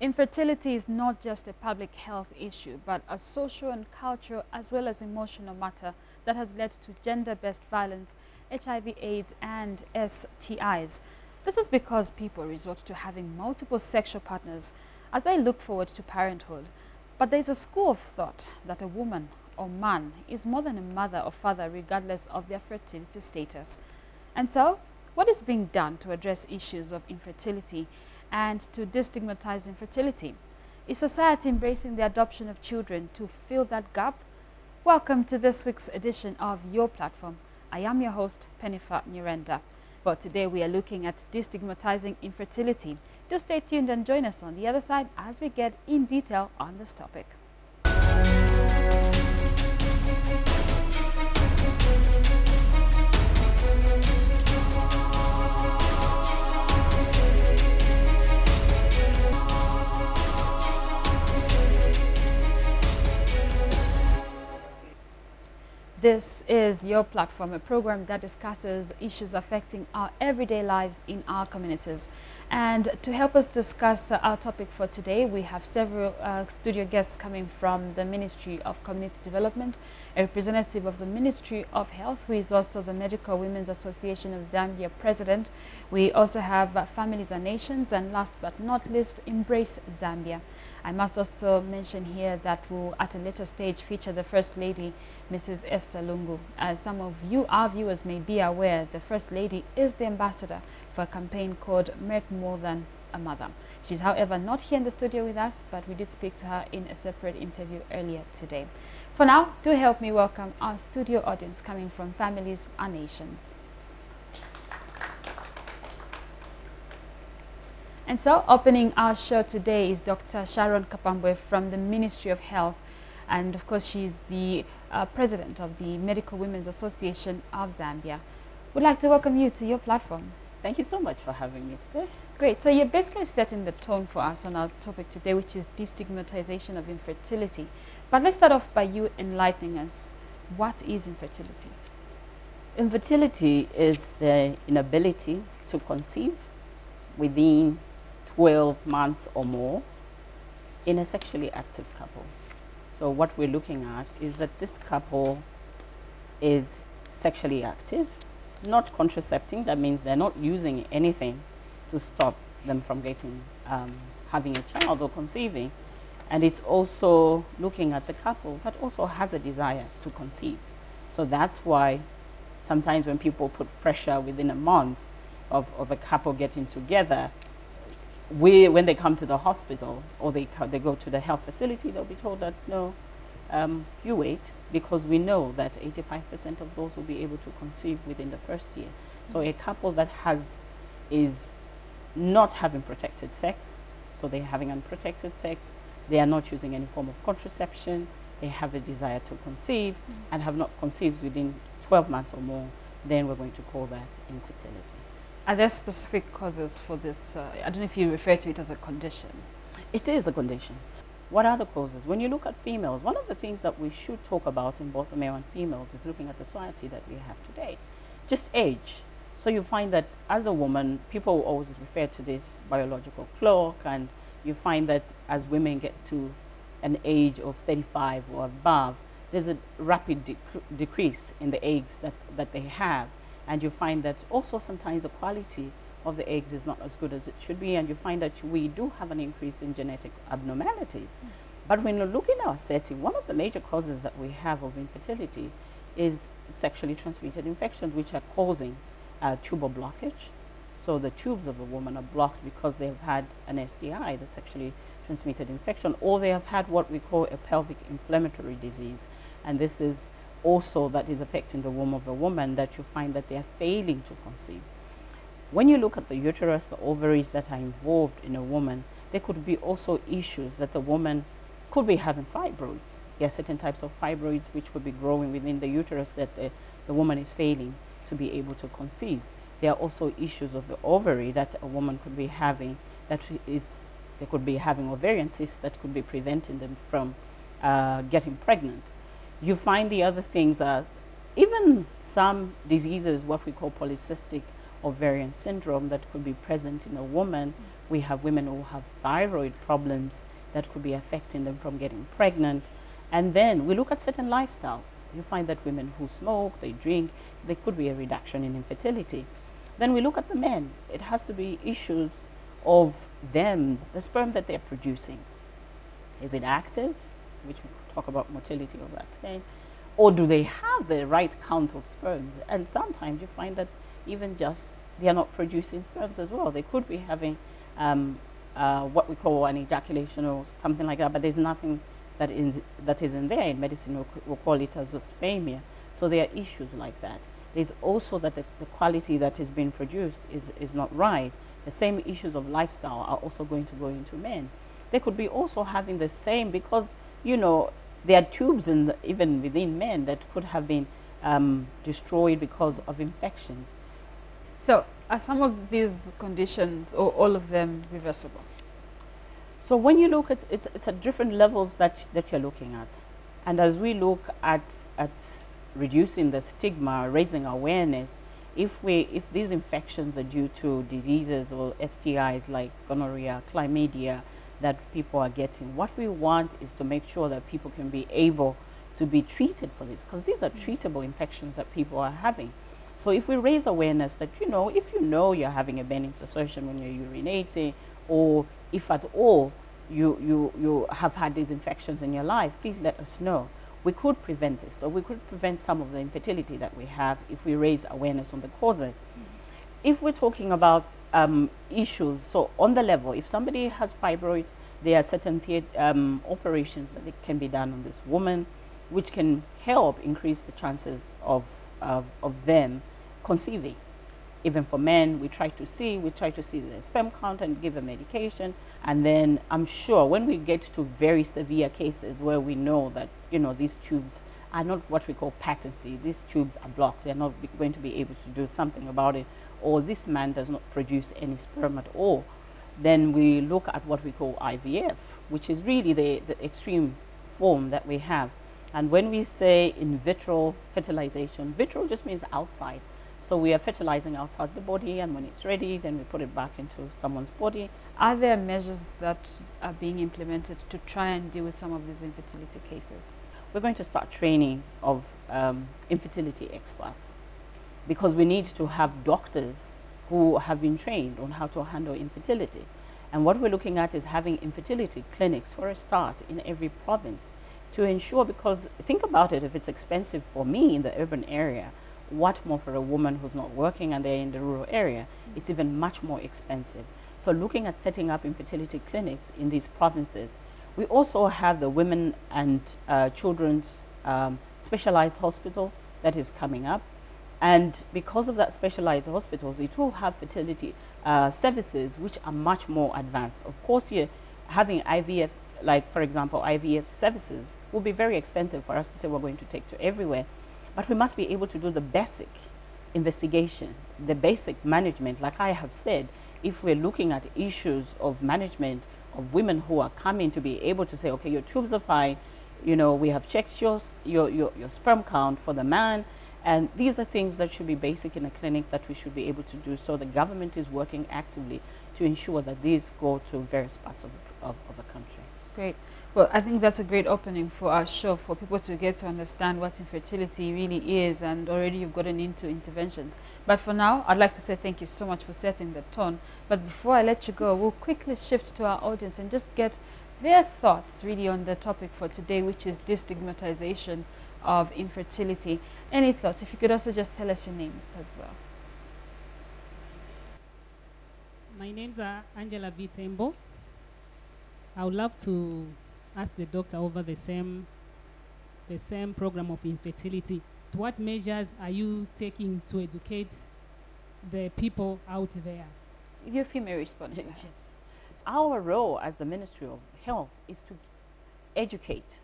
Infertility is not just a public health issue, but a social and cultural as well as emotional matter that has led to gender-based violence, HIV/AIDS, and STIs. This is because people resort to having multiple sexual partners as they look forward to parenthood. But there is a school of thought that a woman or man is more than a mother or father regardless of their fertility status. And so, what is being done to address issues of infertility and to destigmatize infertility? Is society embracing the adoption of children to fill that gap? Welcome to this week's edition of Your Platform. I am your host, Pennifer Nyirenda. Well, today we are looking at destigmatizing infertility. Do stay tuned and join us on the other side as we get in detail on this topic. This is Your Platform, a program that discusses issues affecting our everyday lives in our communities. And to help us discuss our topic for today, we have several studio guests coming from the Ministry of Community Development, a representative of the Ministry of Health, who is also the Medical Women's Association of Zambia president. We also have Families and Nations, and last but not least, Embrace Zambia. I must also mention here that we'll at a later stage feature the First Lady, Mrs. Esther Lungu. As some of you, our viewers, may be aware, the First Lady is the ambassador for a campaign called Make More Than a Mother. She's, however, not here in the studio with us, but we did speak to her in a separate interview earlier today. For now, do help me welcome our studio audience coming from Families and Nations. And so, opening our show today is Dr. Sharon Kapambwe from the Ministry of Health. And of course, she's the president of the Medical Women's Association of Zambia. We'd like to welcome you to Your Platform. Thank you so much for having me today. Great. So you're basically setting the tone for us on our topic today, which is destigmatization of infertility. But let's start off by you enlightening us. What is infertility? Infertility is the inability to conceive within 12 months or more in a sexually active couple. So what we're looking at is that this couple is sexually active, not contracepting. That means they're not using anything to stop them from getting having a child or conceiving. And it's also looking at the couple that also has a desire to conceive. So that's why sometimes when people put pressure within a month of a couple getting together, when they come to the hospital or they go to the health facility, they'll be told that, no, you wait, because we know that 85% of those will be able to conceive within the first year. So a couple that is not having protected sex, so they're having unprotected sex, they are not using any form of contraception, they have a desire to conceive and have not conceived within 12 months or more, then we're going to call that infertility. Are there specific causes for this? I don't know if you refer to it as a condition. It is a condition. What are the causes? When you look at females, one of the things that we should talk about in both the male and females is looking at the society that we have today. Just age. So you find that as a woman, people always refer to this biological clock, and you find that as women get to an age of 35 or above, there's a rapid decrease in the eggs that they have. And you find that also sometimes the quality of the eggs is not as good as it should be, and you find that we do have an increase in genetic abnormalities. But when you look in our setting, one of the major causes that we have of infertility is sexually transmitted infections, which are causing tubal blockage. So the tubes of a woman are blocked because they have had an STI, the sexually transmitted infection, or they have had what we call a pelvic inflammatory disease. And this is also that is affecting the womb of a woman, that you find that they are failing to conceive. When you look at the uterus, the ovaries that are involved in a woman, there could be also issues that the woman could be having fibroids. There are certain types of fibroids which could be growing within the uterus that the woman is failing to be able to conceive. There are also issues of the ovary that a woman could be having, they could be having ovarian cysts that could be preventing them from getting pregnant. You find the other things are even some diseases, what we call polycystic ovarian syndrome that could be present in a woman. We have women who have thyroid problems that could be affecting them from getting pregnant. And then we look at certain lifestyles. You find that women who smoke, they drink, there could be a reduction in infertility. Then we look at the men. It has to be issues of them, the sperm that they're producing. Is it active, which we could talk about motility of that stain, or do they have the right count of sperms? And sometimes you find that even just they are not producing sperms as well. They could be having what we call an ejaculation or something like that, but there's nothing that isn't there. In medicine, we'll call it azoospermia. So there are issues like that. There's also that the quality that is being produced is not right. The same issues of lifestyle are also going to go into men. They could be also having the same, because, you know, there are tubes even within men that could have been destroyed because of infections. So are some of these conditions, or all of them, reversible? So when you look at it's at different levels that you're looking at. And as we look at reducing the stigma, raising awareness, if these infections are due to diseases or STIs like gonorrhea, chlamydia, that people are getting, what we want is to make sure that people can be able to be treated for this, because these are treatable infections that people are having. So if we raise awareness that, you know, if you know you're having a Benning's association when you're urinating, or if at all you have had these infections in your life, please let us know. We could prevent this, or we could prevent some of the infertility that we have if we raise awareness on the causes. If we're talking about issues, so on the level, if somebody has fibroid, there are certain operations that can be done on this woman, which can help increase the chances of them conceiving. Even for men, we try to see the sperm count and give a medication. And then I'm sure when we get to very severe cases where we know that, you know, these tubes are not what we call patency, these tubes are blocked, they're not going to be able to do something about it, or this man does not produce any sperm at all, then we look at what we call IVF, which is really the extreme form that we have. And when we say in vitro fertilization, vitro just means outside. So we are fertilizing outside the body, and when it's ready, then we put it back into someone's body. Are there measures that are being implemented to try and deal with some of these infertility cases? We're going to start training of infertility experts, because we need to have doctors who have been trained on how to handle infertility. And what we're looking at is having infertility clinics for a start in every province to ensure, because think about it, if it's expensive for me in the urban area, what more for a woman who's not working and they're in the rural area? It's even much more expensive. So looking at setting up infertility clinics in these provinces. We also have the Women and Children's Specialized Hospital that is coming up. And because of that specialized hospitals, we do have fertility services which are much more advanced. Of course, you're having IVF, like for example, IVF services will be very expensive for us to say we're going to take to everywhere. But we must be able to do the basic investigation, the basic management. Like I have said, if we're looking at issues of management of women who are coming, to be able to say, okay, your tubes are fine, you know, we have checked your sperm count for the man, and these are things that should be basic in a clinic that we should be able to do. So the government is working actively to ensure that these go to various parts of the country. Great. Well, I think that's a great opening for our show, for people to get to understand what infertility really is, and already you've gotten into interventions. But for now, I'd like to say thank you so much for setting the tone. But before I let you go, we'll quickly shift to our audience and just get their thoughts really on the topic for today, which is destigmatization of infertility. Any thoughts? If you could also just tell us your names as well. My name's Angela Vitembo. I would love to ask the doctor over the same program of infertility. What measures are you taking to educate the people out there? You may respond to that. Yes. Our role as the Ministry of Health is to educate,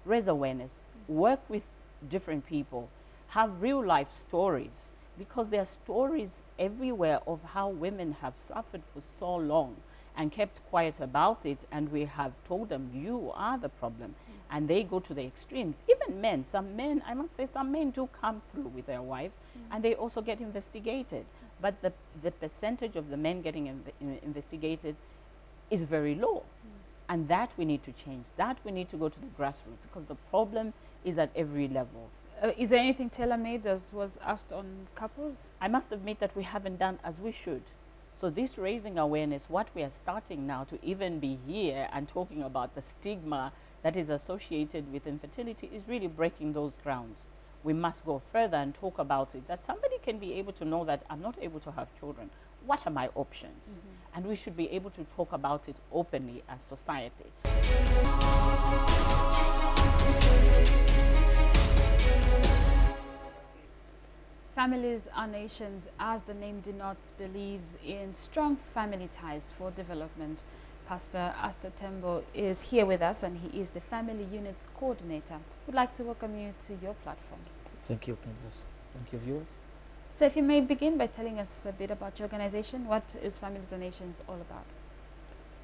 raise awareness, work with different people, have real life stories, because there are stories everywhere of how women have suffered for so long and kept quiet about it, and we have told them, you are the problem. And they go to the extremes. Even men, some men, I must say, some men do come through with their wives, and they also get investigated. but the percentage of the men getting investigated is very low. And that we need to change. That we need to go to the grassroots, because the problem is at every level. Is there anything tailor-made as was asked on couples? I must admit that we haven't done as we should. So this raising awareness, what we are starting now to even be here and talking about the stigma that is associated with infertility is really breaking those grounds. We must go further and talk about it, that somebody can be able to know that I'm not able to have children. What are my options? And we should be able to talk about it openly as society. Families Are Nations, as the name denotes, believes in strong family ties for development. Pastor Asta Tembo is here with us, and he is the Family Units Coordinator. We'd like to welcome you to your platform. Thank you, Candace. Thank you, viewers. So if you may begin by telling us a bit about your organization. What is Families Are Nations all about?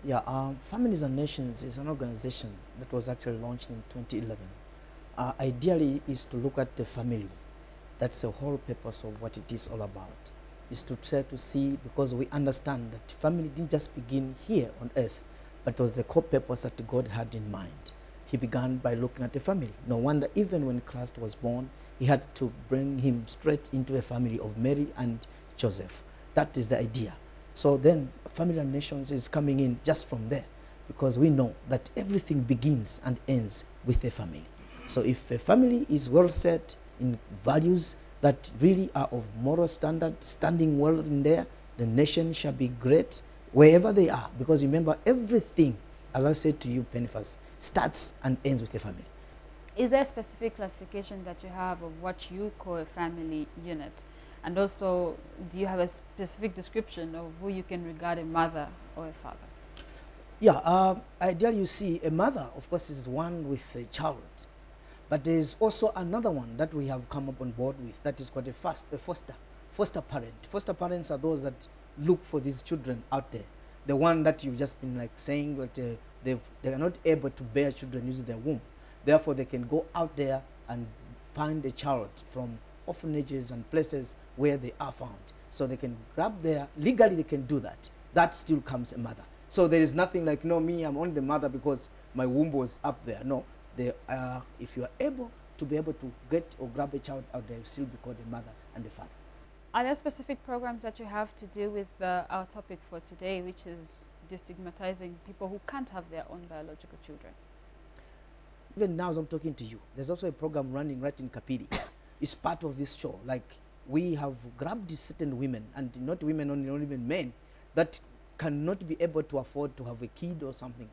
Yeah, Families and Nations is an organization that was actually launched in 2011. Ideally is to look at the family. That's the whole purpose of what it is all about, is to try to see, because we understand that family didn't just begin here on earth, but was the core purpose that God had in mind. He began by looking at the family. No wonder even when Christ was born, he had to bring him straight into a family of Mary and Joseph. That is the idea. So then Family and Nations is coming in just from there, because we know that everything begins and ends with a family. So if a family is well set in values that really are of moral standard, standing well in there, the nation shall be great wherever they are. Because remember, everything, as I said to you, Penifas, starts and ends with a family. Is there a specific classification that you have of what you call a family unit? And also, do you have a specific description of who you can regard a mother or a father? Yeah, ideally you see a mother, of course, is one with a child. But there is also another one that we have come up on board with, that is called a foster parent. Foster parents are those that look for these children out there. The one that you've just been like saying that they are not able to bear children using their womb. Therefore, they can go out there and find a child from orphanages and places where they are found. So they can grab there, legally they can do that. That still comes a mother. So there is nothing like, no, me, I'm only the mother because my womb was up there. No, if you are able to be able to get or grab a child out there, you still be called a mother and a father. Are there specific programs that you have to do with our topic for today, which is destigmatizing people who can't have their own biological children? Even now as I'm talking to you, there's also a program running right in Kapiri. It's part of this show. Like, we have grabbed these certain women, and not women only, not even men, that cannot be able to afford to have a kid or something.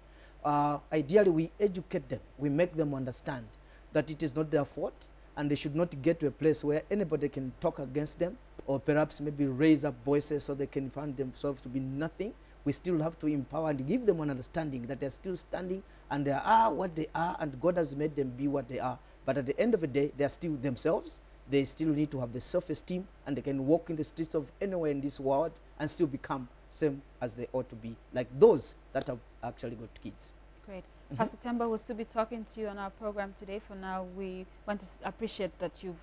Ideally, we educate them. We make them understand that it is not their fault, and they should not get to a place where anybody can talk against them, or perhaps maybe raise up voices so they can find themselves to be nothing. We still have to empower and give them an understanding that they're still standing and they are what they are, and God has made them be what they are. But at the end of the day, they're still themselves. They still need to have the self-esteem, and they can walk in the streets of anywhere in this world and still become same as they ought to be, like those that have actually got kids. Great. Pastor Tembo will still be talking to you on our program today. For now, we want to appreciate that you've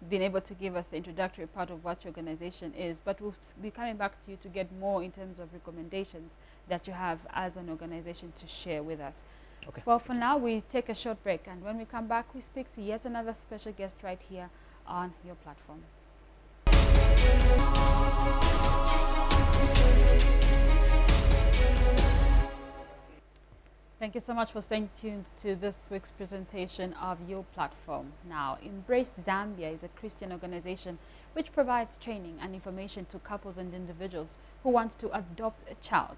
been able to give us the introductory part of what your organization is, but we'll be coming back to you to get more in terms of recommendations that you have as an organization to share with us. Okay. Well, for now, we take a short break, and when we come back, we speak to yet another special guest right here on your platform. Thank you so much for staying tuned to this week's presentation of Your Platform. Now, Embrace Zambia is a Christian organization which provides training and information to couples and individuals who want to adopt a child.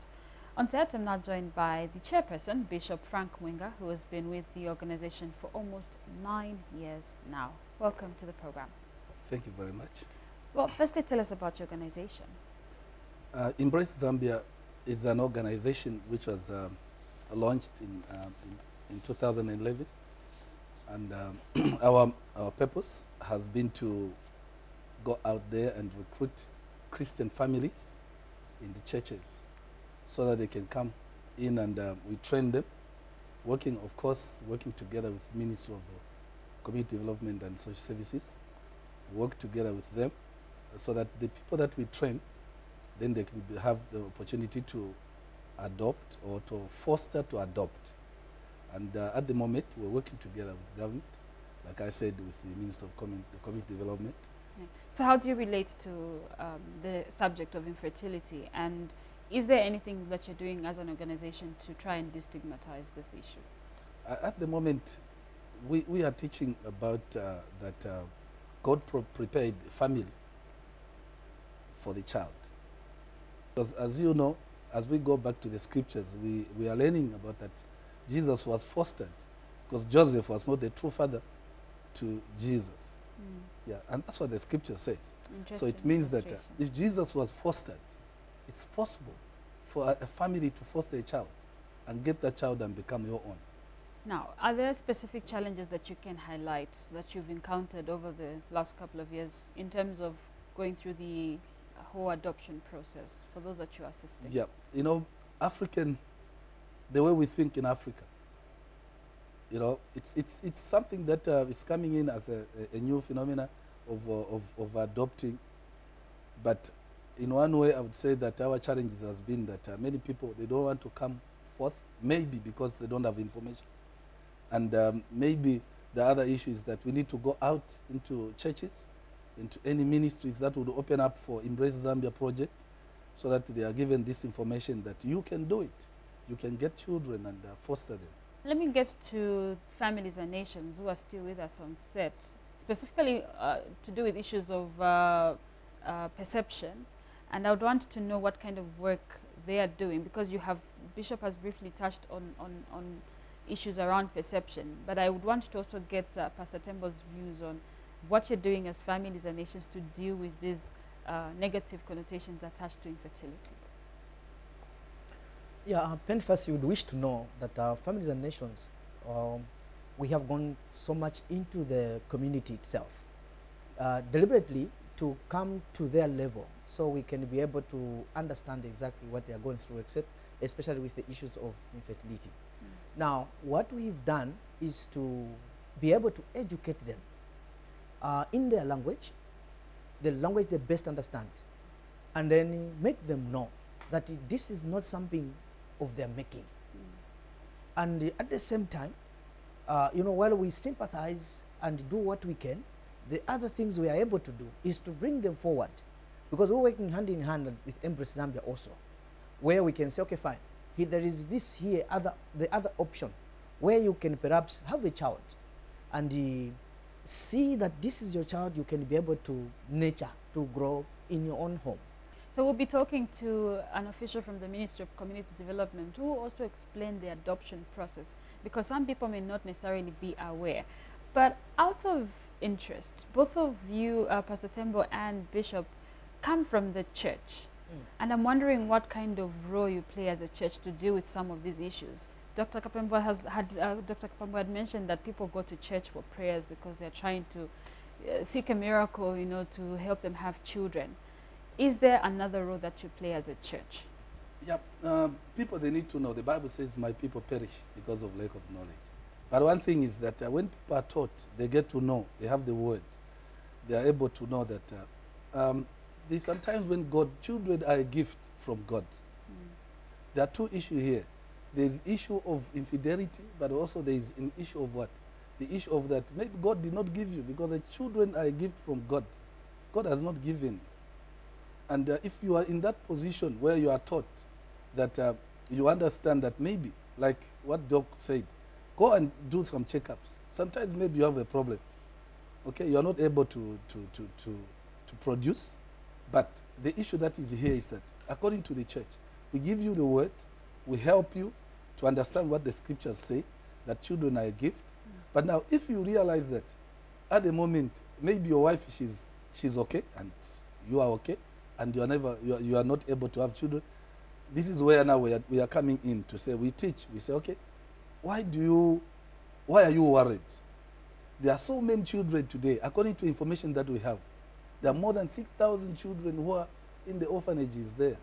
On set, I'm now joined by the chairperson, Bishop Frank Mwinga, who has been with the organization for almost 9 years now. Welcome to the program. Thank you very much. Well, firstly, tell us about your organization. Embrace Zambia is an organization which was launched in 2011, and our purpose has been to go out there and recruit Christian families in the churches so that they can come in, and we train them, working together with the Ministry of Community Development and Social Services. Work together with them so that the people that we train then they can have the opportunity to adopt or to foster to adopt. And at the moment, we're working together with the government, like I said, with the Minister of Community Development. Yeah. So how do you relate to the subject of infertility, and is there anything that you're doing as an organization to try and destigmatize this issue? At the moment, we are teaching about that God prepared family for the child. Because as you know, as we go back to the scriptures, we are learning about that Jesus was fostered, because Joseph was not the true father to Jesus. Yeah, and that's what the scripture says. So it means that if Jesus was fostered, it's possible for a family to foster a child and get that child and become your own. Now, are there specific challenges that you can highlight that you've encountered over the last couple of years in terms of going through the whole adoption process for those that you are assisting? Yeah, you know, the way we think in Africa, you know, it's something that is coming in as a new phenomena of adopting. But in one way, I would say that our challenges has been that many people, they don't want to come forth, maybe because they don't have information. And maybe the other issue is that we need to go out into churches, into any ministries that would open up for Embrace Zambia project, so that they are given this information that you can do it. You can get children and foster them. Let me get to Families and Nations, who are still with us on set, specifically to do with issues of perception. And I would want to know what kind of work they are doing, because Bishop has briefly touched on issues around perception, but I would want to also get Pastor Tembo's views on what you're doing as Families and Nations to deal with these negative connotations attached to infertility. Yeah, Penfast, you would wish to know that Families and Nations, we have gone so much into the community itself, deliberately to come to their level, so we can be able to understand exactly what they are going through, especially with the issues of infertility. Now, what we've done is to be able to educate them in their language, the language they best understand, and then make them know that this is not something of their making. And at the same time, you know, while we sympathize and do what we can, the other things we are able to do is to bring them forward, because we're working hand in hand with Embrace Zambia also, where we can say, okay, fine, there is this here, the other option, where you can perhaps have a child and see that this is your child you can be able to nurture, to grow in your own home. So we'll be talking to an official from the Ministry of Community Development who will also explain the adoption process, because some people may not necessarily be aware. But out of interest, both of you, Pastor Tembo and Bishop, come from the church. And I'm wondering what kind of role you play as a church to deal with some of these issues. Dr. Kapembo had mentioned that people go to church for prayers because they're trying to seek a miracle, you know, to help them have children. Is there another role that you play as a church? Yeah, people, they need to know. The Bible says, my people perish because of lack of knowledge. But one thing is that when people are taught, they get to know, they have the word, they are able to know that there's sometimes when children are a gift from God. There are two issues here. There's issue of infidelity, but also there is an issue of what? The issue of that maybe God did not give you, because the children are a gift from God. God has not given. And if you are in that position where you are taught that you understand that maybe, like what Doc said, go and do some checkups. Sometimes maybe you have a problem. Okay, you are not able to produce. But the issue that is here is that according to the church, we give you the word, we help you to understand what the scriptures say, that children are a gift. But now if you realize that at the moment, maybe your wife, she's okay and you are okay, and you are not able to have children, this is where now we are coming in to say, we teach, we say, okay, why are you worried? There are so many children today, according to information that we have. There are more than 6,000 children who are in the orphanages there.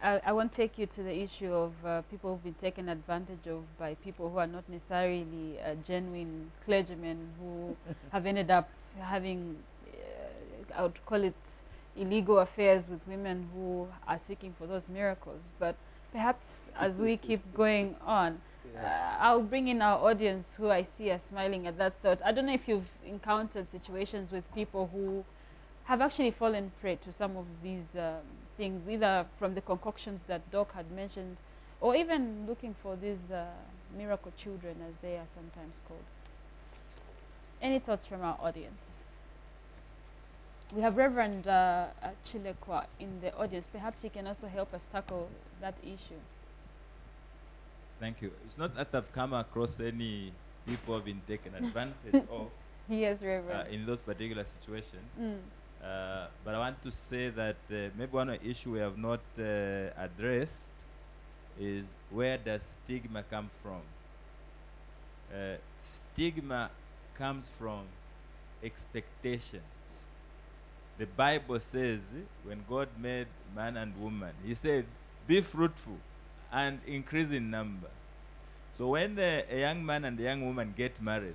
I won't take you to the issue of people who've been taken advantage of by people who are not necessarily genuine clergymen who have ended up having, I would call it, illegal affairs with women who are seeking for those miracles. But perhaps as we keep going on, I'll bring in our audience who I see are smiling at that thought. I don't know if you've encountered situations with people who have actually fallen prey to some of these things, either from the concoctions that Doc had mentioned, or even looking for these miracle children, as they are sometimes called. Any thoughts from our audience? We have Reverend Chilekwa in the audience. Perhaps he can also help us tackle that issue. Thank you. It's not that I've come across any people who have been taken advantage of Yes, Reverend. in those particular situations. Mm. But I want to say that maybe one issue we have not addressed is, where does stigma come from? Stigma comes from expectations. The Bible says when God made man and woman, he said, be fruitful and increase in number. So when a young man and a young woman get married,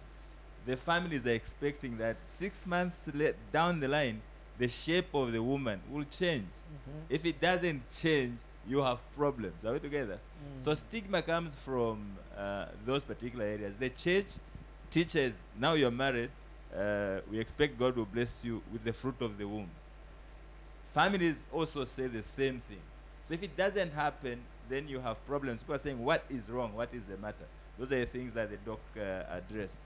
the families are expecting that 6 months down the line, the shape of the woman will change. If it doesn't change, you have problems. Are we together? So stigma comes from those particular areas. The church teaches, now you're married, we expect God will bless you with the fruit of the womb. Families also say the same thing. So if it doesn't happen, then you have problems. People are saying, what is wrong? What is the matter? Those are the things that the doc addressed.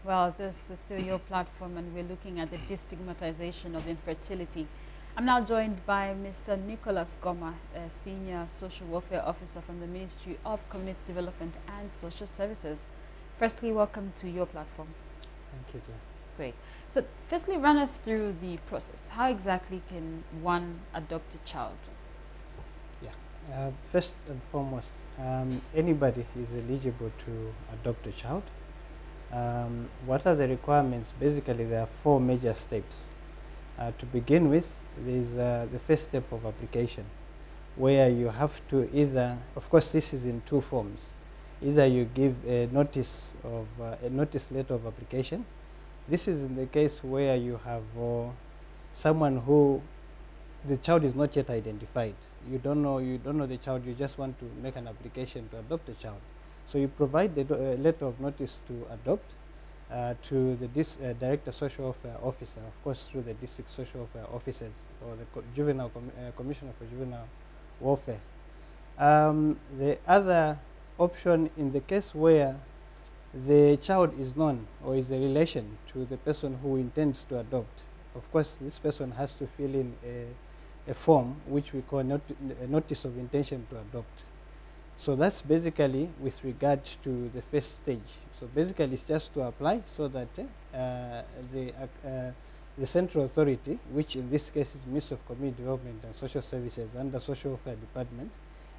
Well, this is still your platform, and we're looking at the destigmatization of infertility. I'm now joined by Mr. Nicholas Goma, a Senior Social Welfare Officer from the Ministry of Community Development and Social Services. Firstly, welcome to your platform. Thank you, dear. Great. So, firstly, run us through the process. How exactly can one adopt a child? Yeah. First and foremost, anybody is eligible to adopt a child. What are the requirements? Basically, there are 4 major steps. To begin with, there is the first step of application, where you have to either, of course, this is in 2 forms. Either you give a notice letter of application. This is in the case where you have someone who the child is not yet identified. You don't know the child. You just want to make an application to adopt a child. So you provide the letter of notice to adopt to the Director Social Welfare Officer, of course, through the District Social Welfare Officers or the Juvenile Commissioner for Juvenile Welfare. The other option, in the case where the child is known or is a relation to the person who intends to adopt, of course, this person has to fill in a form which we call a notice of intention to adopt. So that's basically with regard to the first stage. So basically it's just to apply so that the central authority, which in this case is Ministry of Community Development and Social Services under Social Welfare Department,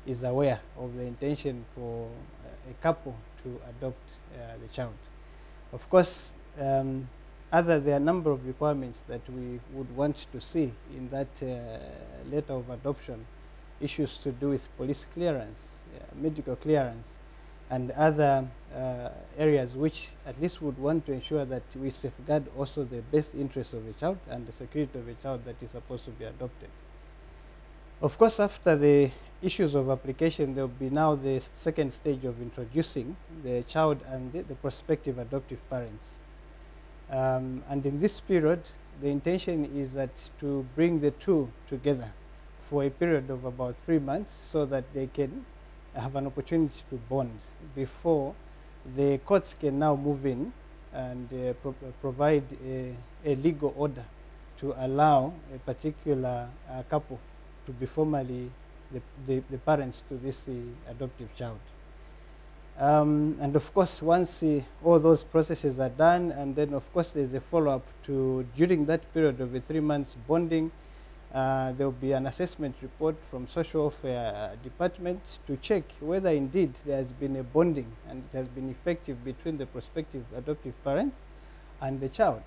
is aware of the intention for a couple to adopt the child. Of course, there are a number of requirements that we would want to see in that letter of adoption. Issues to do with police clearance, medical clearance, and other areas which at least would want to ensure that we safeguard also the best interests of the child and the security of the child that is supposed to be adopted. Of course, after the issues of application, there will be now the second stage of introducing the child and the prospective adoptive parents. And in this period, the intention is that to bring the two together for a period of about 3 months so that they can have an opportunity to bond before the courts can now move in and provide a legal order to allow a particular couple to be formally the parents to this adoptive child. And of course, once all those processes are done, and then of course there's a follow-up to, during that period of the 3 months bonding, there will be an assessment report from Social Welfare Department to check whether indeed there has been a bonding and it has been effective between the prospective adoptive parents and the child.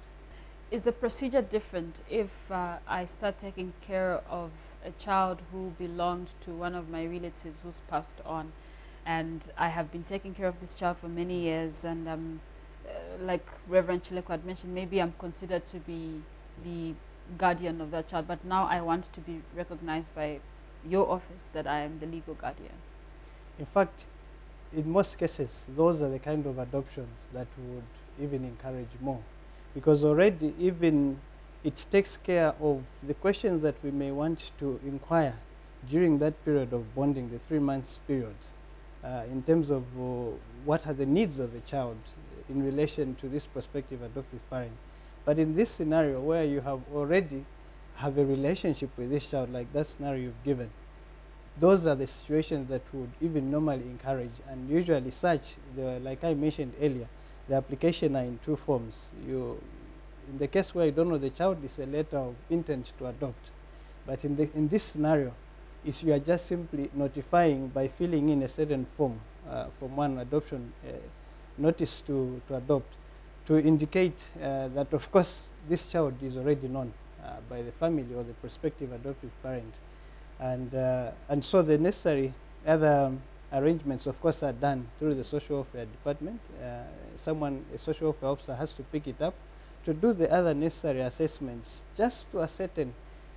Is the procedure different if I start taking care of a child who belonged to one of my relatives who's passed on, and I have been taking care of this child for many years, and like Reverend Chileko had mentioned, maybe I'm considered to be the guardian of that child, but now I want to be recognized by your office that I am the legal guardian. In fact, in most cases, those are the kind of adoptions that would even encourage more, because already even it takes care of the questions that we may want to inquire during that period of bonding, the 3 months period, in terms of what are the needs of the child in relation to this prospective adoptive parent. But in this scenario where you have already have a relationship with this child, like that scenario you've given, those are the situations that would even normally encourage, and usually such, like I mentioned earlier, the application are in 2 forms. In the case where you don't know the child, it's a letter of intent to adopt. But in this scenario, you are just simply notifying by filling in a certain form, Form 1 adoption notice to adopt, to indicate that of course this child is already known by the family or the prospective adoptive parent. And so the necessary other arrangements, of course, are done through the social welfare department. A social welfare officer has to pick it up to do the other necessary assessments, just to ascertain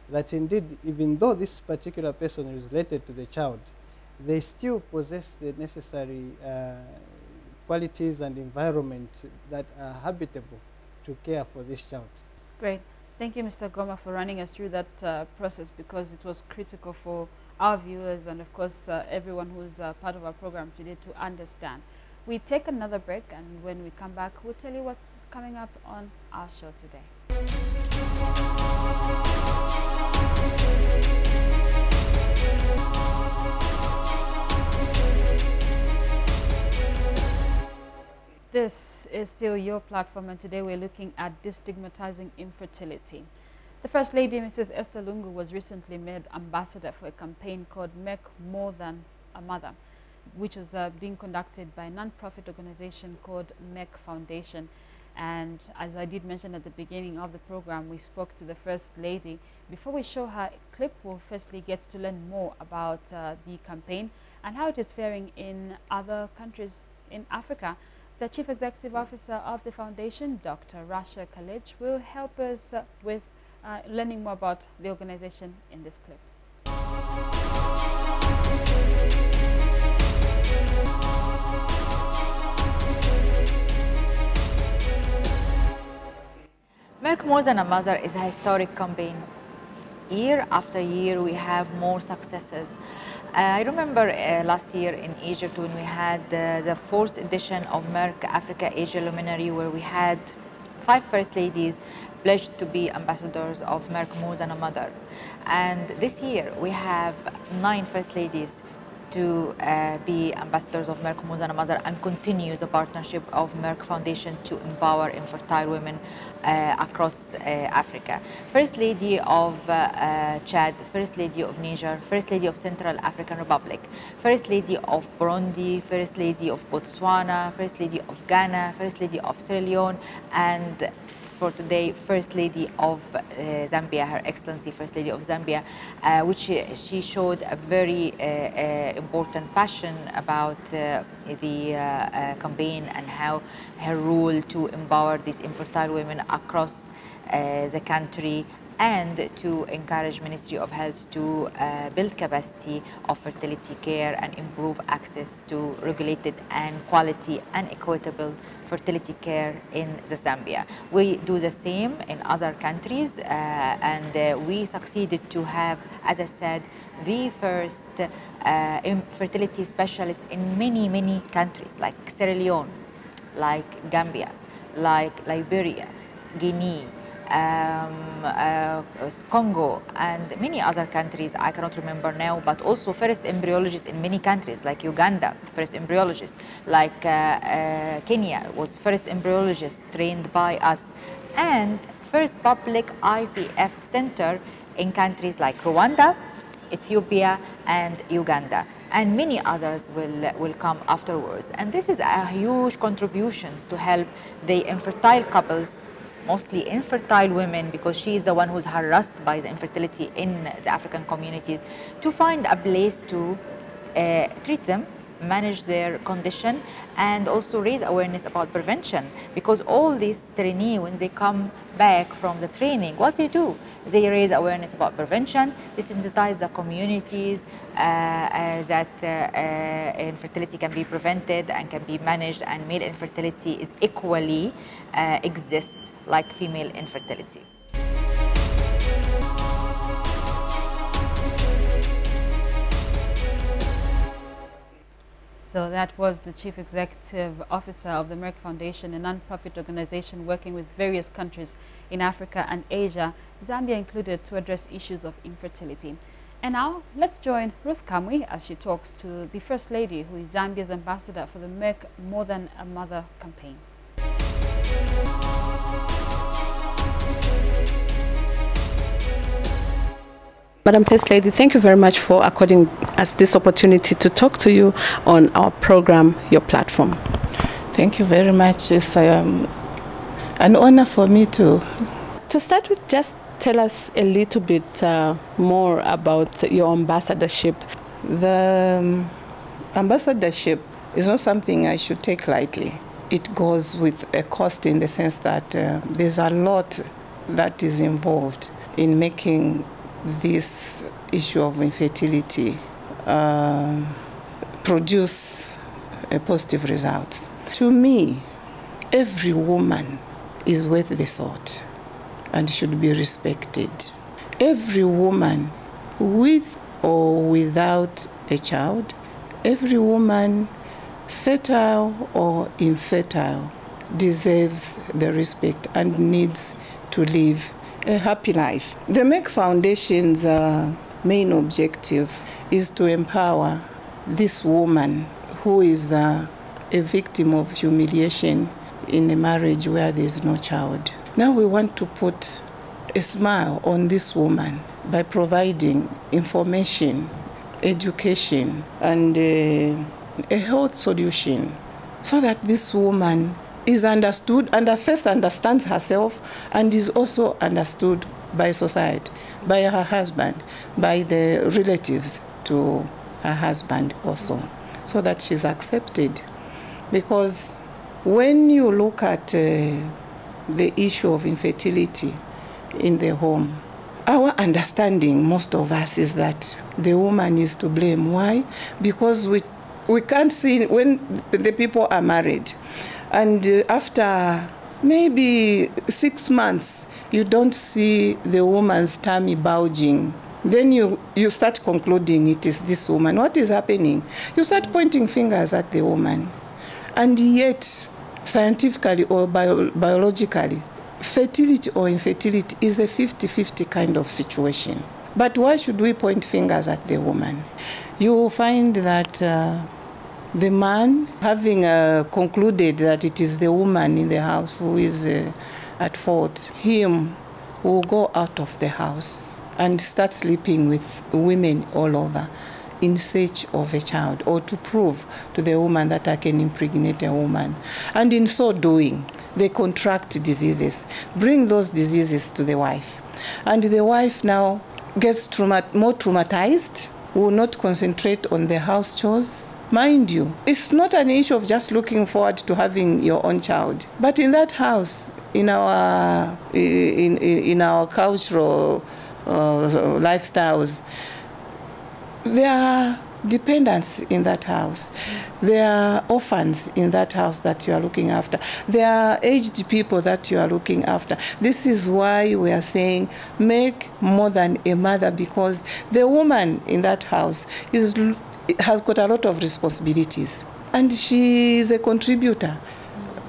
that indeed, even though this particular person is related to the child, they still possess the necessary qualities and environment that are habitable to care for this child. Great. Thank you, Mr. Goma, for running us through that process, because it was critical for our viewers and, of course, everyone who's part of our program today to understand. We take another break, and when we come back, we'll tell you what's coming up on our show today. This is still your platform, and today we're looking at destigmatizing infertility. The First Lady, Mrs. Esther Lungu, was recently made ambassador for a campaign called Make More Than a Mother, which was being conducted by a non-profit organization called MEC Foundation. And as I did mention at the beginning of the program, we spoke to the First Lady. Before we show her clip, we'll firstly get to learn more about the campaign and how it is faring in other countries in Africa. The Chief Executive Officer of the Foundation, Dr. Rasha Khalej, will help us with learning more about the organization in this clip. Make More Than a Mother is a historic campaign. Year after year, we have more successes. I remember last year in Egypt when we had the 4th edition of Merck Africa Asia Luminary, where we had 5 First Ladies pledged to be ambassadors of Merck More Than a Mother. And this year we have 9 First Ladies to be ambassadors of Merck More Than a Mother, and continue the partnership of Merck Foundation to empower infertile women across Africa. First Lady of Chad, First Lady of Niger, First Lady of Central African Republic, First Lady of Burundi, First Lady of Botswana, First Lady of Ghana, First Lady of Sierra Leone, and for today, First Lady of Zambia, Her Excellency First Lady of Zambia, which she showed a very important passion about the campaign and how her role to empower these infertile women across the country, and to encourage Ministry of Health to build capacity of fertility care and improve access to regulated and quality and equitable fertility care in the Zambia. We do the same in other countries, and we succeeded to have, as I said, the first fertility specialist in many countries, like Sierra Leone, like Gambia, like Liberia, Guinea, Congo, and many other countries I cannot remember now, but also first embryologists in many countries, like Uganda, first embryologist, like Kenya was first embryologist trained by us, and first public IVF center in countries like Rwanda, Ethiopia, and Uganda, and many others will come afterwards. And this is a huge contributions to help the infertile couples, mostly infertile women, because she is the one who's harassed by the infertility in the African communities, to find a place to treat them manage their condition, and also raise awareness about prevention. Because all these trainees, when they come back from the training, what do? They raise awareness about prevention, they sensitize the communities that infertility can be prevented and can be managed, and male infertility is equally exists like female infertility. So that was the Chief Executive Officer of the Merck Foundation, a non-profit organization working with various countries in Africa and Asia, Zambia included, to address issues of infertility. And now let's join Ruth Kamwe as she talks to the First Lady, who is Zambia's ambassador for the Merck More Than a Mother campaign. Madam First Lady, thank you very much for according us this opportunity to talk to you on our program, your platform. Thank you very much. It's an honor for me to. To start with, just tell us a little bit more about your ambassadorship. The ambassadorship is not something I should take lightly. It goes with a cost in the sense that there's a lot that is involved in making this issue of infertility produce a positive result. To me, every woman is worth the salt and should be respected. Every woman, with or without a child, every woman, fertile or infertile, deserves the respect and needs to live a happy life. The Merck Foundation's main objective is to empower this woman who is a victim of humiliation in a marriage where there is no child. Now we want to put a smile on this woman by providing information, education, and a health solution so that this woman is understood and first understands herself and is also understood by society, by her husband, by the relatives to her husband also, so that she's accepted. Because when you look at the issue of infertility in the home, our understanding, most of us, is that the woman is to blame. Why? Because we can't see when the people are married, and after maybe 6 months, you don't see the woman's tummy bulging. Then you start concluding it is this woman. What is happening? You start pointing fingers at the woman. And yet, scientifically or biologically, fertility or infertility is a 50-50 kind of situation. But why should we point fingers at the woman? You will find that the man, having concluded that it is the woman in the house who is at fault, him will go out of the house and start sleeping with women all over in search of a child, or to prove to the woman that I can impregnate a woman. And in so doing, they contract diseases, bring those diseases to the wife. And the wife now gets more traumatized, will not concentrate on the house chores. Mind you, it's not an issue of just looking forward to having your own child. But in that house, in our cultural lifestyles, there are dependents in that house. There are orphans in that house that you are looking after. There are aged people that you are looking after. This is why we are saying make more than a mother, because the woman in that house has got a lot of responsibilities, and she is a contributor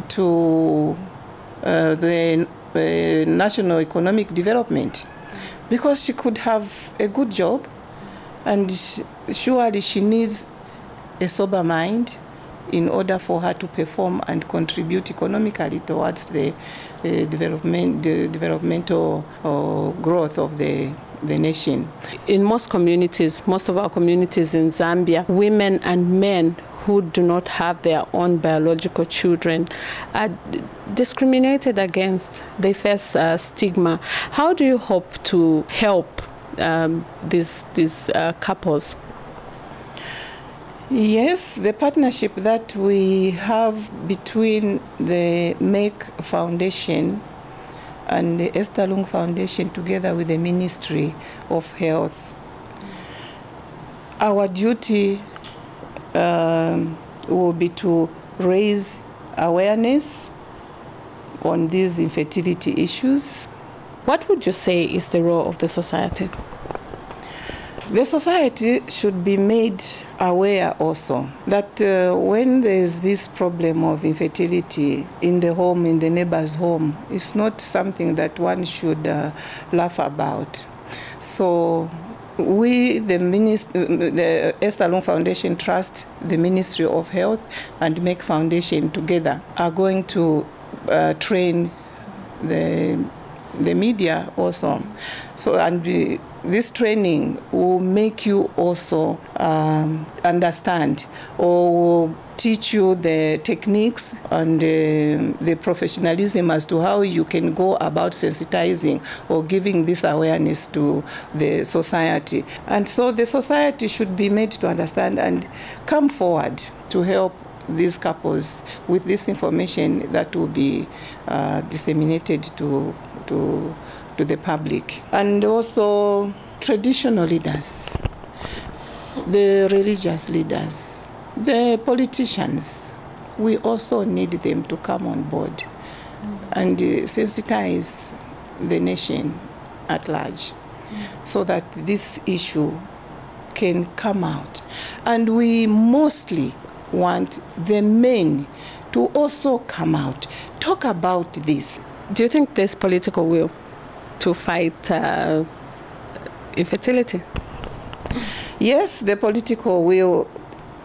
to the national economic development, because she could have a good job, and surely she needs a sober mind in order for her to perform and contribute economically towards the developmental growth of the nation. In most communities, most of our communities in Zambia, women and men who do not have their own biological children are discriminated against. They face stigma. How do you hope to help these couples? Yes, the partnership that we have between the MAKE Foundation and the Esther Lungu Foundation together with the Ministry of Health. Our duty will be to raise awareness on these infertility issues. What would you say is the role of the society? The society should be made aware also that when there is this problem of infertility in the home, in the neighbor's home, it's not something that one should laugh about. So we, the Esther Lungu Foundation Trust, the Ministry of Health, and MAKE Foundation together are going to train the media also. So, and this training will make you also understand or teach you the techniques and the professionalism as to how you can go about sensitizing or giving this awareness to the society. And so the society should be made to understand and come forward to help these couples with this information that will be disseminated to the public. And also traditional leaders, the religious leaders, the politicians, we also need them to come on board and sensitize the nation at large so that this issue can come out. And we mostly want the men to also come out, talk about this. Do you think there's political will to fight infertility? Yes, the political will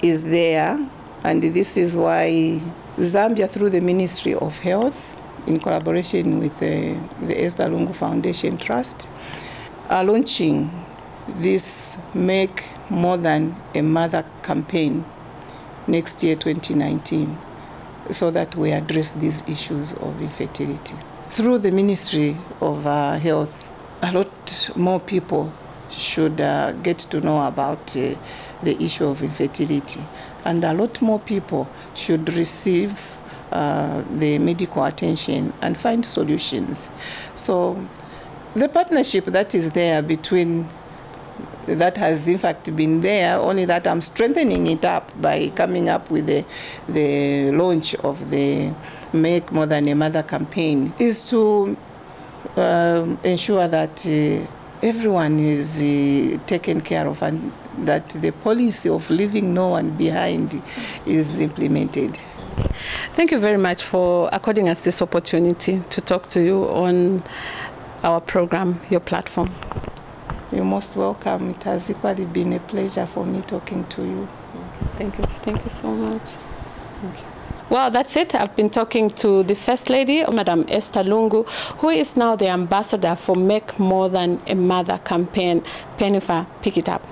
is there, and this is why Zambia, through the Ministry of Health, in collaboration with the Esther Lungu Foundation Trust, are launching this Make More Than a Mother campaign next year, 2019, so that we address these issues of infertility. Through the Ministry of Health, a lot more people should get to know about the issue of infertility, and a lot more people should receive the medical attention and find solutions. So the partnership that is there between, that has in fact been there, only that I'm strengthening it up by coming up with the launch of the Make More Than a Mother campaign, is to ensure that everyone is taken care of and that the policy of leaving no one behind is implemented. Thank you very much for according us this opportunity to talk to you on our program, your platform. You're most welcome. It has equally been a pleasure for me talking to you. Thank you. Thank you so much. Thank you. Well, that's it. I've been talking to the First Lady, Madam Esther Lungu, who is now the ambassador for Make More Than a Mother campaign. Pennifer, pick it up.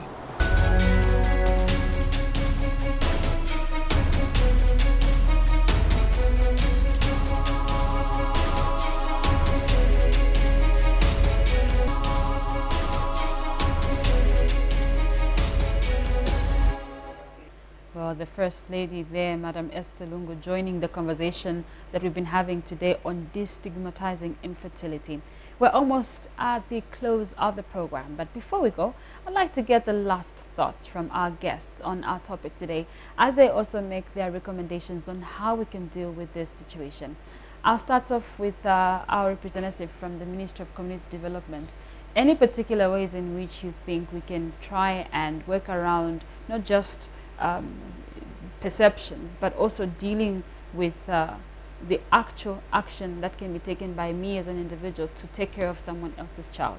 The First Lady there, Madam Esther Lungu, joining the conversation that we've been having today on destigmatizing infertility. We're almost at the close of the program, but before we go, I'd like to get the last thoughts from our guests on our topic today, as they also make their recommendations on how we can deal with this situation. I'll start off with our representative from the Ministry of Community Development. Any particular ways in which you think we can try and work around not just perceptions, but also dealing with the actual action that can be taken by me as an individual to take care of someone else's child?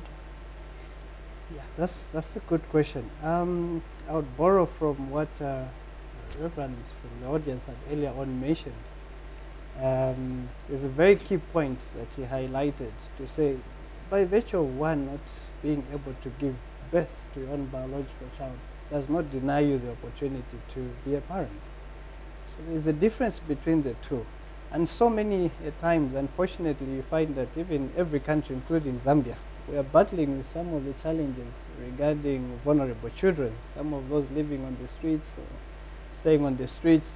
Yes, that's a good question. I would borrow from what Reverend from the audience had earlier on mentioned. There's a very key point that he highlighted to say, by virtue of one not being able to give birth to your own biological child does not deny you the opportunity to be a parent. So there's a difference between the two. And so many times, unfortunately, you find that even every country, including Zambia, we are battling with some of the challenges regarding vulnerable children, some of those living on the streets, staying on the streets,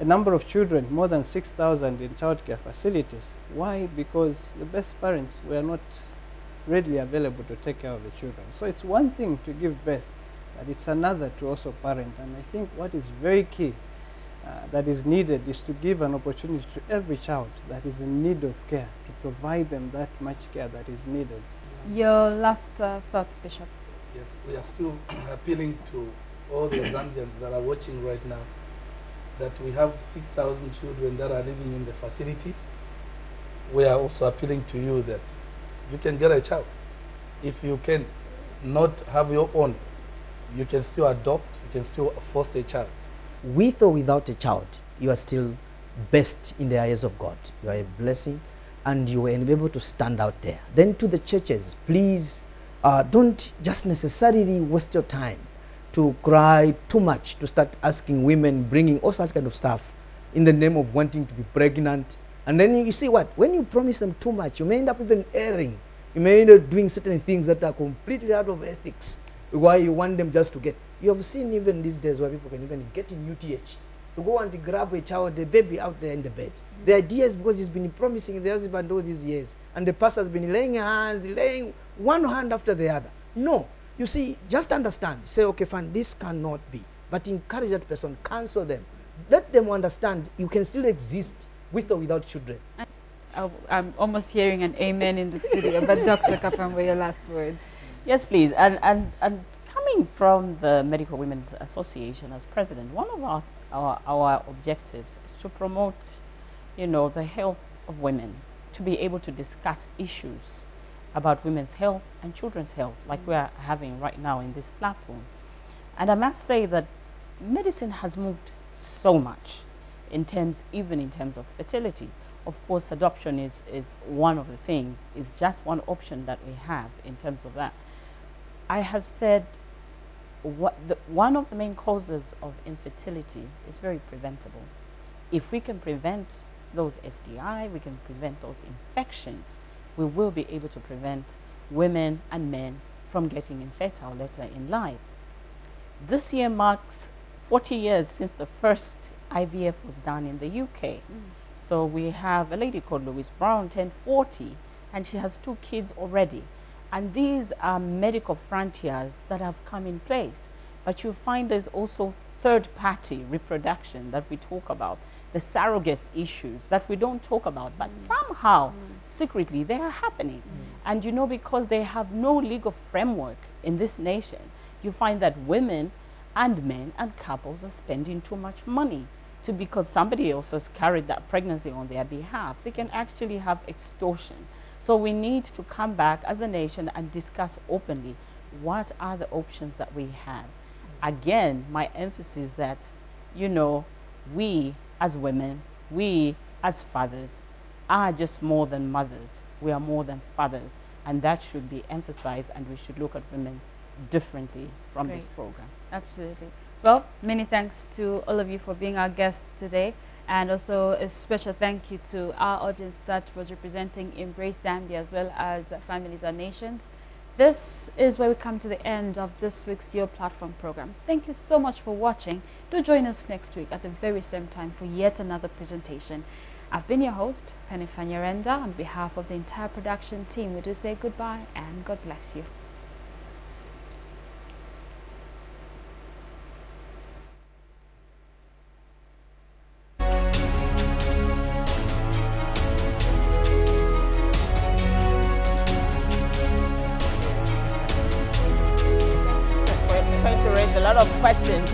a number of children, more than 6,000 in childcare facilities. Why? Because the birth parents were not readily available to take care of the children. So it's one thing to give birth, but it's another to also parent. And I think what is very key that is needed is to give an opportunity to every child that is in need of care, to provide them that much care that is needed. Your last thoughts, Bishop? Yes, we are still appealing to all the Zambians that are watching right now that we have 6,000 children that are living in the facilities. We are also appealing to you that you can get a child. If you can not have your own, you can still adopt, you can still foster a child. With or without a child, you are still best in the eyes of God. You are a blessing and you are able to stand out there. Then to the churches, please don't just necessarily waste your time to cry too much, to start asking women, bringing all such kind of stuff in the name of wanting to be pregnant. And then you see what? When you promise them too much, you may end up even erring. You may end up doing certain things that are completely out of ethics, why you want them just to get. You have seen even these days where people can even get in UTH to go and grab a child, a baby out there in the bed. The idea is because he's been promising the husband all these years, and the pastor has been laying hands, laying one hand after the other. No. You see, just understand. Say, okay, fine, this cannot be. But encourage that person, counsel them. Let them understand you can still exist with or without children. I'm almost hearing an amen in the studio, but Dr. Kapambo, your last word. Yes, please. And coming from the Medical Women's Association as president, one of our objectives is to promote, you know, the health of women, to be able to discuss issues about women's health and children's health, like we are having right now in this platform. And I must say that medicine has moved so much even in terms of fertility. Of course, adoption is one of the things, is just one option that we have in terms of that. I have said one of the main causes of infertility is very preventable. If we can prevent those STI, we can prevent those infections, we will be able to prevent women and men from getting infertile later in life. This year marks 40 years since the first IVF was done in the UK. So we have a lady called Louise Brown, turned 40, and she has 2 kids already. And these are medical frontiers that have come in place. But you find there's also third-party reproduction that we talk about, the surrogate issues that we don't talk about, but somehow, secretly, they are happening. And you know, because they have no legal framework in this nation, you find that women and men and couples are spending too much money because somebody else has carried that pregnancy on their behalf. They can actually have extortion. So we need to come back as a nation and discuss openly what are the options that we have. Again, my emphasis that, you know, we as women, we as fathers are just more than mothers. We are more than fathers. And that should be emphasized, and we should look at women differently from this program. Absolutely. Well, many thanks to all of you for being our guests today. And also a special thank you to our audience that was representing Embrace Zambia as well as Families Are Nations. This is where we come to the end of this week's Your Platform program. Thank you so much for watching. Do join us next week at the very same time for yet another presentation. I've been your host, Penny Fanyarenda. On behalf of the entire production team, we do say goodbye and God bless you. A lot of questions.